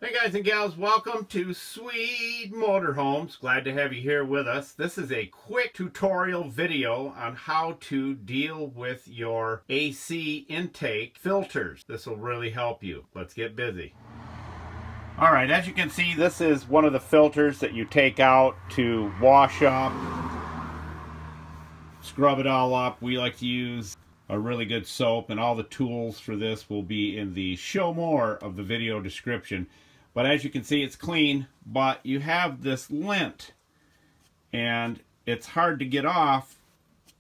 Hey guys and gals, welcome to Sweet Motorhomes. Glad to have you here with us. This is a quick tutorial video on how to deal with your AC intake filters. This will really help you. Let's get busy. Alright, as you can see, this is one of the filters that you take out to wash up, scrub it all up. We like to use a really good soap, and all the tools for this will be in the show more of the video description. But as you can see, it's clean, but you have this lint, and it's hard to get off.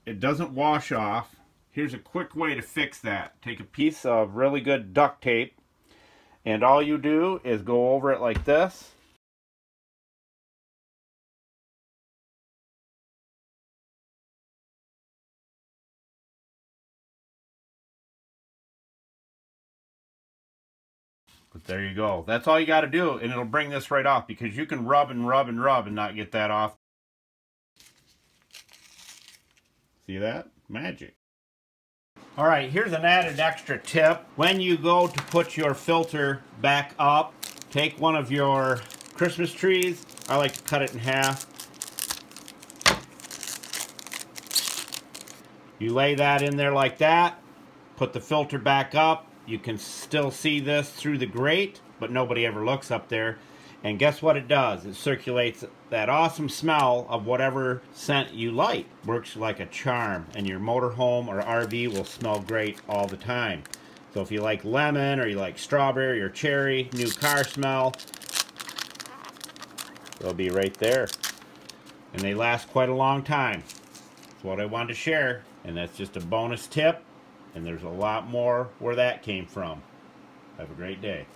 It doesn't wash off. Here's a quick way to fix that. Take a piece of really good duct tape, and all you do is go over it like this. But there you go. That's all you got to do, and it'll bring this right off, because you can rub and rub and rub and not get that off. See that? Magic. Alright, here's an added extra tip. When you go to put your filter back up, take one of your Christmas trees. I like to cut it in half. You lay that in there like that, put the filter back up. You can still see this through the grate, but nobody ever looks up there. And guess what it does? It circulates that awesome smell of whatever scent you like. Works like a charm, and your motorhome or RV will smell great all the time. So if you like lemon, or you like strawberry or cherry, new car smell, they'll be right there. And they last quite a long time. That's what I wanted to share, and that's just a bonus tip. And there's a lot more where that came from. Have a great day.